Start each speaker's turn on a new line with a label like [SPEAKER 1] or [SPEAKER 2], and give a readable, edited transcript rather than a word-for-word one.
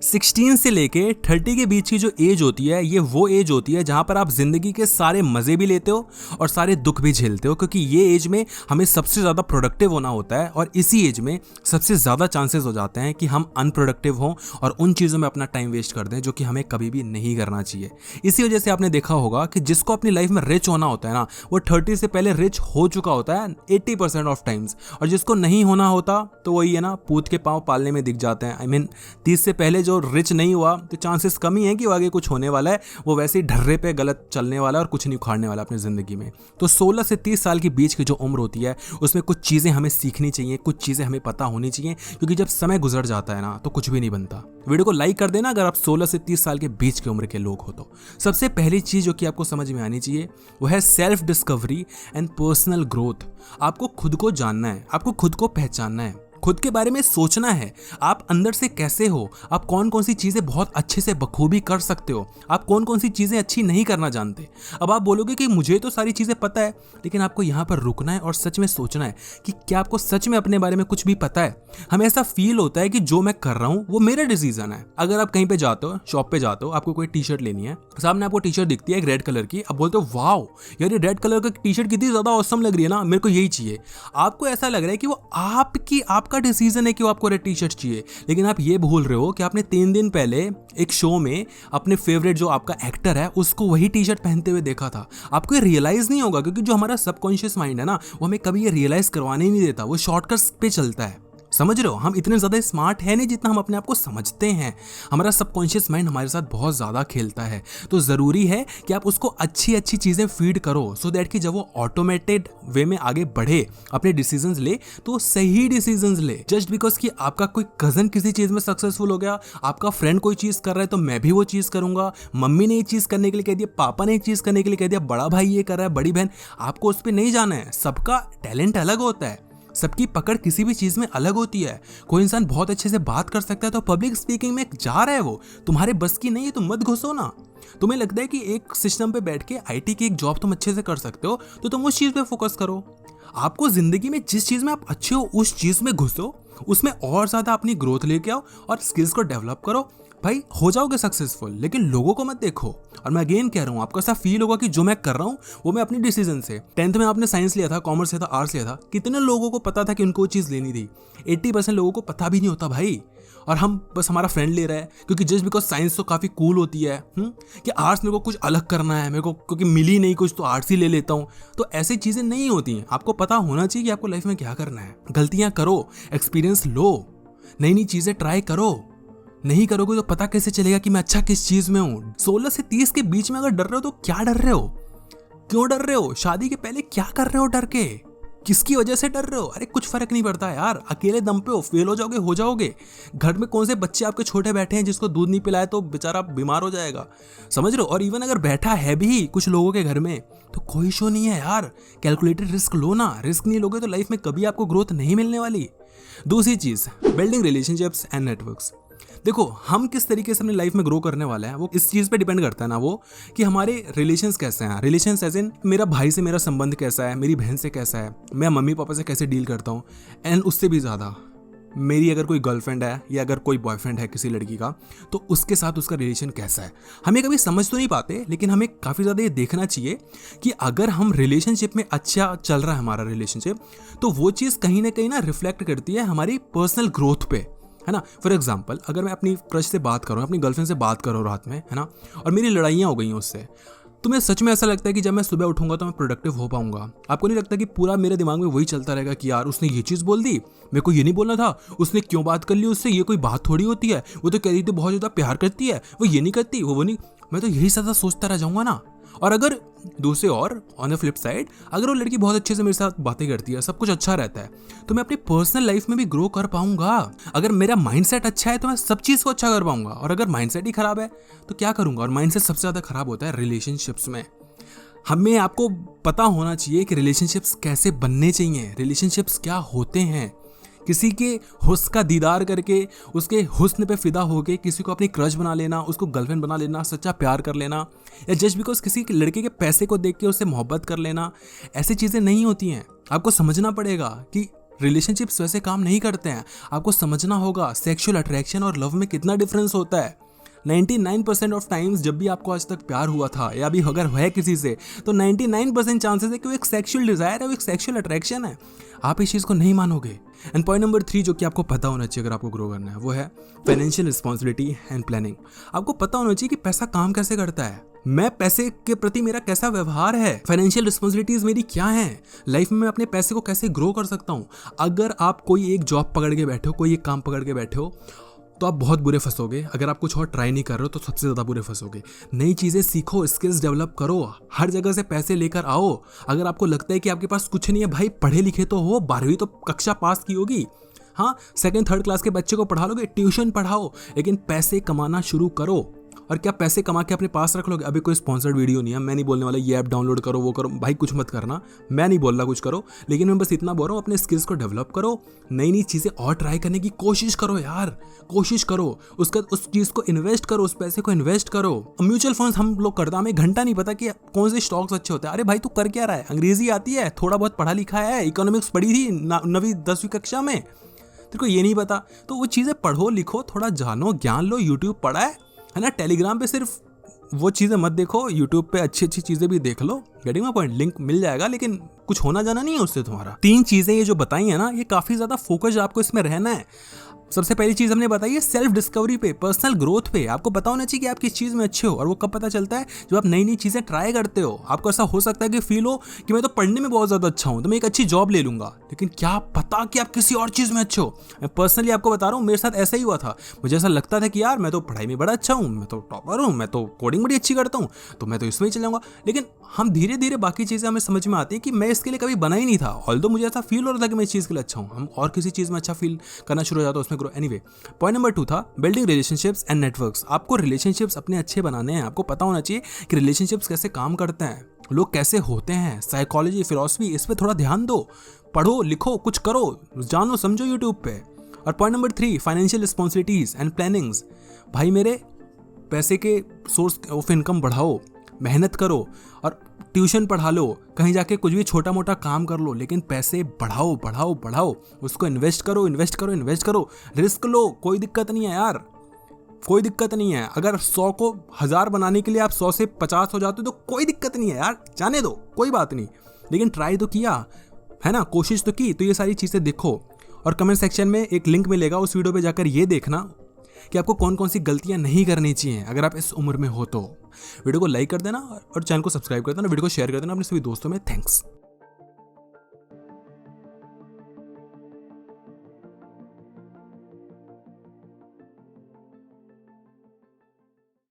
[SPEAKER 1] 16 से लेके 30 के बीच की जो एज होती है, ये वो एज होती है जहां पर आप जिंदगी के सारे मजे भी लेते हो और सारे दुख भी झेलते हो, क्योंकि ये एज में हमें सबसे ज्यादा प्रोडक्टिव होना होता है और इसी एज में सबसे ज्यादा चांसेस हो जाते हैं कि हम अनप्रोडक्टिव हों और उन चीजों में अपना टाइम वेस्ट कर दें जो कि हमें कभी भी नहीं करना चाहिए। इसी वजह से आपने देखा होगा कि जिसको अपनी लाइफ में रिच होना होता है ना, वो 30 से पहले रिच हो चुका होता है 80% ऑफ टाइम्स, और जिसको नहीं होना होता तो वही है ना, पूत के पांव पालने में दिख जाते हैं। आई मीन 30 से पहले जो रिच नहीं हुआ तो चांसेस कम ही है कि वो आगे कुछ होने वाला है, वो वैसे ही ढर्रे पे गलत चलने वाला है और कुछ नहीं उखाड़ने वाला अपनी जिंदगी में। तो 16 से 30 साल के बीच की जो उम्र होती है उसमें कुछ चीजें हमें सीखनी चाहिए, कुछ चीजें हमें पता होनी चाहिए, क्योंकि जब समय गुजर जाता है ना तो कुछ भी नहीं बनता। वीडियो को लाइक कर देना अगर आप 16 से 30 साल के बीच की उम्र के लोग हो तो। सबसे पहली चीज जो कि आपको समझ में आनी चाहिए वो है self discovery and personal growth. आपको खुद को जानना है, आपको खुद को पहचानना है, खुद के बारे में सोचना है। आप अंदर से कैसे हो, आप कौन कौन सी चीजें बहुत अच्छे से बखूबी कर सकते हो, आप कौन कौन सी चीजें अच्छी नहीं करना जानते। अब आप बोलोगे कि मुझे तो सारी चीजें पता है, लेकिन आपको यहाँ पर रुकना है और सच में सोचना है कि क्या आपको सच में अपने बारे में कुछ भी पता है। हमें ऐसा फील होता है कि जो मैं कर रहा हूँ वो मेरा डिसीजन है। अगर आप कहीं पे जाते हो, शॉप पे जाते हो, आपको कोई टी शर्ट लेनी है, सामने आपको टी शर्ट दिखती है एक रेड कलर की, अब बोलते हो वाओ यार ये रेड कलर का टी शर्ट कितनी ज्यादा ऑसम लग रही है ना, मेरे को यही चाहिए। आपको ऐसा लग रहा है कि वो आपका डिसीजन है कि वो आपको रेड टी शर्ट चाहिए, लेकिन आप ये भूल रहे हो कि आपने 3 दिन पहले एक शो में अपने फेवरेट जो आपका एक्टर है उसको वही टी शर्ट पहनते हुए देखा था। आपको ये रियलाइज नहीं होगा, क्योंकि जो हमारा सबकॉन्शियस माइंड है ना, वो हमें कभी ये रियलाइज करवाने ही नहीं देता, वो शॉर्टकट्स पे चलता है। समझ रहे हो, हम इतने ज्यादा स्मार्ट है नहीं जितना हम अपने आप को समझते हैं। हमारा सबकॉन्शियस माइंड हमारे साथ बहुत ज्यादा खेलता है, तो जरूरी है कि आप उसको अच्छी अच्छी चीजें फीड करो, सो दैट कि जब वो ऑटोमेटेड वे में आगे बढ़े, अपने डिसीजंस ले तो सही डिसीजंस ले। जस्ट बिकॉज कि आपका कोई कजन किसी चीज में सक्सेसफुल हो गया, आपका फ्रेंड कोई चीज कर रहा है तो मैं भी वो चीज करूंगा, मम्मी ने ये चीज करने के लिए कह दिया, पापा ने ये चीज करने के लिए कह दिया, बड़ा भाई ये कर रहा है, बड़ी बहन, आपको उस पर नहीं जाना है। सबका टैलेंट अलग होता है, सबकी पकड़ किसी भी चीज में अलग होती है। कोई इंसान बहुत अच्छे से बात कर सकता है तो पब्लिक स्पीकिंग में जा रहा है, वो तुम्हारे बस की नहीं है, तुम मत घुसो ना। तुम्हें लगता है कि एक सिस्टम पे बैठ के आईटी की एक जॉब तुम अच्छे से कर सकते हो तो तुम उस चीज पे फोकस करो। आपको जिंदगी में जिस चीज में आप अच्छे हो उस चीज में घुसो, उसमें और ज्यादा अपनी ग्रोथ लेके आओ और स्किल्स को डेवलप करो, भाई हो जाओगे सक्सेसफुल। लेकिन लोगों को मत देखो। और मैं अगेन कह रहा हूँ, आपको ऐसा फील होगा कि जो मैं कर रहा हूँ वो मैं अपनी डिसीजन से। 10th में आपने साइंस लिया था, कॉमर्स लिया था, आर्ट्स लिया था, कितने लोगों को पता था कि उनको वो चीज़ लेनी थी? 80% लोगों को पता भी नहीं होता भाई। और हम बस हमारा फ्रेंड ले रहा है क्योंकि जस्ट बिकॉज साइंस तो काफ़ी कूल होती है कि आर्ट्स मेरे को कुछ अलग करना है, मेरे को क्योंकि मिली नहीं कुछ तो आर्ट्स ही ले लेता हूँ। तो ऐसी चीज़ें नहीं होती हैं। आपको पता होना चाहिए कि आपको लाइफ में क्या करना है। गलतियाँ करो, एक्सपीरियंस लो, नई नई चीज़ें ट्राई करो। नहीं करोगे तो पता कैसे चलेगा कि मैं अच्छा किस चीज में हूं। 16 से 30 के बीच में अगर डर रहे हो तो क्या डर रहे हो, क्यों डर रहे हो? शादी के पहले क्या कर रहे हो डर के, किसकी वजह से डर रहे हो? अरे कुछ फर्क नहीं पड़ता यार, अकेले दम पे हो, फेल हो जाओगे। घर में कौन से बच्चे आपके छोटे बैठे हैं जिसको दूध नहीं पिलाए तो बेचारा बीमार हो जाएगा, समझ रहे हो? और इवन अगर बैठा है भी कुछ लोगों के घर में तो कोई शो नहीं है यार, कैलकुलेटेड रिस्क लो ना। रिस्क नहीं लोगे तो लाइफ में कभी आपको ग्रोथ नहीं मिलने वाली। दूसरी चीज, बिल्डिंग रिलेशनशिप्स एंड नेटवर्क्स। देखो, हम किस तरीके से अपनी लाइफ में ग्रो करने वाले हैं वो इस चीज़ पे डिपेंड करता है ना, वो कि हमारे रिलेशंस कैसे हैं। रिलेशंस एज इन मेरा भाई से मेरा संबंध कैसा है, मेरी बहन से कैसा है, मैं मम्मी पापा से कैसे डील करता हूँ, एंड उससे भी ज़्यादा मेरी अगर कोई गर्लफ्रेंड है या अगर कोई बॉयफ्रेंड है किसी लड़की का, तो उसके साथ उसका रिलेशन कैसा है। हमें कभी समझ तो नहीं पाते, लेकिन हमें काफ़ी ज़्यादा ये देखना चाहिए कि अगर हम रिलेशनशिप में अच्छा चल रहा है हमारा रिलेशनशिप, तो वो चीज़ कहीं ना रिफ्लेक्ट करती है हमारी पर्सनल ग्रोथ पे, है ना। फॉर एग्जाम्पल, अगर मैं अपनी क्रश से बात करूँ, अपनी गर्लफ्रेंड से बात करूँ रात में, है ना, और मेरी लड़ाइयाँ हो गई हैं उससे, तो मैं सच में ऐसा लगता है कि जब मैं सुबह उठूंगा तो मैं प्रोडक्टिव हो पाऊंगा। आपको नहीं लगता कि पूरा मेरे दिमाग में वही चलता रहेगा कि यार उसने ये चीज़ बोल दी, मेरे को ये नहीं बोलना था, उसने क्यों बात कर ली उससे, ये कोई बात थोड़ी होती है, वो तो कह रही थी बहुत ज़्यादा प्यार करती है, वो ये नहीं करती, वो नहीं, मैं तो यही सदा सोचता रह जाऊंगा ना। और अगर दूसरे और ऑन द फ्लिप साइड, अगर वो लड़की बहुत अच्छे से मेरे साथ बातें करती है, सब कुछ अच्छा रहता है, तो मैं अपनी पर्सनल लाइफ में भी ग्रो कर पाऊंगा। अगर मेरा माइंडसेट अच्छा है तो मैं सब चीज़ को अच्छा कर पाऊंगा, और अगर माइंडसेट ही खराब है तो क्या करूंगा। और माइंडसेट सबसे ज़्यादा खराब होता है रिलेशनशिप्स में। हमें आपको पता होना चाहिए कि रिलेशनशिप्स कैसे बनने चाहिए, रिलेशनशिप्स क्या होते हैं। किसी के हुस्न का दीदार करके, उसके हुस्न पे फिदा होके किसी को अपनी क्रश बना लेना, उसको गर्लफ्रेंड बना लेना, सच्चा प्यार कर लेना, या जस्ट बिकॉज किसी लड़के के पैसे को देख के उससे मोहब्बत कर लेना, ऐसी चीज़ें नहीं होती हैं। आपको समझना पड़ेगा कि रिलेशनशिप्स वैसे काम नहीं करते हैं। आपको समझना होगा सेक्सुअल अट्रैक्शन और लव में कितना डिफरेंस होता है। 99% ऑफ टाइम्स जब भी आपको आज तक प्यार हुआ था या अभी अगर है किसी से, तो 99% चांसेस है कि वो एक सेक्सुअल डिजायर है, वो एक सेक्सुअल अट्रैक्शन है। आप इस चीज़ को नहीं मानोगे। एंड पॉइंट नंबर 3 जो कि आपको पता होना चाहिए अगर आपको ग्रो करना है, वो है फाइनेंशियल रिस्पॉन्सिबिलिटी एंड प्लानिंग। आपको पता होना चाहिए कि पैसा काम कैसे करता है, मैं पैसे के प्रति मेरा कैसा व्यवहार है, फाइनेंशियल रिस्पॉन्सिबिलिटीज मेरी क्या है, लाइफ में मैं अपने पैसे को कैसे ग्रो कर सकता हूँ। अगर आप कोई एक जॉब पकड़ के बैठे हो, कोई एक काम पकड़ के बैठे हो, तो आप बहुत बुरे फंसोगे। अगर आप कुछ और ट्राई नहीं कर रहे हो तो सबसे ज़्यादा बुरे फंसोगे। नई चीज़ें सीखो, स्किल्स डेवलप करो, हर जगह से पैसे लेकर आओ। अगर आपको लगता है कि आपके पास कुछ नहीं है, भाई पढ़े लिखे तो हो, 12वीं तो कक्षा पास की होगी, हाँ 2nd-3rd क्लास के बच्चे को पढ़ा लोगे, ट्यूशन पढ़ाओ, लेकिन पैसे कमाना शुरू करो। और क्या पैसे कमा के अपने पास रख लोगे? अभी कोई स्पॉन्सर्ड वीडियो नहीं है, मैं नहीं बोलने वाला ये ऐप डाउनलोड करो, वो करो, भाई कुछ मत करना, मैं नहीं बोल रहा कुछ करो, लेकिन मैं बस इतना बोल रहा हूँ अपने स्किल्स को डेवलप करो, नई नई चीज़ें और ट्राई करने की कोशिश करो यार, कोशिश करो, उस चीज़ को इन्वेस्ट करो, उस पैसे को इन्वेस्ट करो। म्यूचुअल फंड्स हम लोग करते हैं, हमें घंटा नहीं पता कि कौन से स्टॉक्स अच्छे होते हैं। अरे भाई तू कर क्या रहा है, अंग्रेजी आती है, थोड़ा बहुत पढ़ा लिखा है, इकोनॉमिक्स पढ़ी थी 9वीं 10वीं कक्षा में, तेरे को ये नहीं पता, तो वो चीज़ें पढ़ो लिखो, थोड़ा जानो, ज्ञान लो। यूट्यूब पढ़ा है ना, टेलीग्राम पे सिर्फ वो चीज़ें मत देखो, यूट्यूब पे अच्छी अच्छी चीज़ें भी देख लो। गेटिंग माय पॉइंट, लिंक मिल जाएगा, लेकिन कुछ होना जाना नहीं है उससे तुम्हारा। 3 चीज़ें ये जो बताई है ना, ये काफ़ी ज़्यादा फोकस आपको इसमें रहना है। सबसे पहली चीज़ हमने बताई है सेल्फ डिस्कवरी पे, पर्सनल ग्रोथ पे। आपको पता होना चाहिए कि आप किस चीज़ में अच्छे हो, और वो कब पता चलता है? जब आप नई नई चीज़ें ट्राई करते हो। आपको ऐसा हो सकता है कि फील हो कि मैं तो पढ़ने में बहुत ज़्यादा अच्छा हूँ, तो मैं एक अच्छी जॉब ले लूँगा, लेकिन क्या पता कि आप किसी और चीज़ में अच्छे हो। मैं पर्सनली आपको बता रहा हूँ, मेरे साथ ऐसा ही हुआ था। मुझे ऐसा लगता था कि यार मैं तो पढ़ाई में बड़ा अच्छा हूँ, मैं तो टॉपर हूँ, मैं तो कोडिंग बड़ी अच्छी करता हूँ, तो मैं तो इसमें ही चल जाऊँगा। लेकिन हम धीरे धीरे बाकी चीज़ें हमें समझ में आती है कि मैं इसके लिए कभी बना ही नहीं था। ऑल्दो मुझे ऐसा फील हो रहा था कि मैं इस चीज़ के लिए अच्छा हूँ, हम और किसी चीज़ में अच्छा फील करना शुरू हो जाता है, उसमें ग्रो। एनीवे, पॉइंट नंबर 2 था बिल्डिंग रिलेशनशिप्स एंड नेटवर्क्स। आपको रिलेशनशिप्स अपने अच्छे बनाने हैं। आपको पता होना चाहिए कि रिलेशनशिप्स कैसे काम करते हैं, लोग कैसे होते हैं, साइकोलॉजी, फिलॉसफी, इस पे थोड़ा ध्यान दो, पढ़ो लिखो, कुछ करो, जानो समझो यूट्यूब पे। और point number 3 financial responsibilities and plannings. भाई मेरे पैसे के सोर्स ऑफ इनकम बढ़ाओ, मेहनत करो, और ट्यूशन पढ़ा लो, कहीं जाके कुछ भी छोटा मोटा काम कर लो, लेकिन पैसे बढ़ाओ बढ़ाओ बढ़ाओ, उसको इन्वेस्ट करो इन्वेस्ट करो इन्वेस्ट करो, रिस्क लो, कोई दिक्कत नहीं है यार, कोई दिक्कत नहीं है। अगर 100 को 1000 बनाने के लिए आप 100 से 50 हो जाते हो तो कोई दिक्कत नहीं है यार, जाने दो, कोई बात नहीं, लेकिन ट्राई तो किया है ना, कोशिश तो की। तो ये सारी चीज़ें देखो, और कमेंट सेक्शन में एक लिंक मिलेगा, उस वीडियो पे जाकर ये देखना कि आपको कौन कौन सी गलतियां नहीं करनी चाहिए अगर आप इस उम्र में हो तो। वीडियो को लाइक कर देना और चैनल को सब्सक्राइब कर देना, वीडियो को शेयर कर देना अपने सभी दोस्तों में। थैंक्स।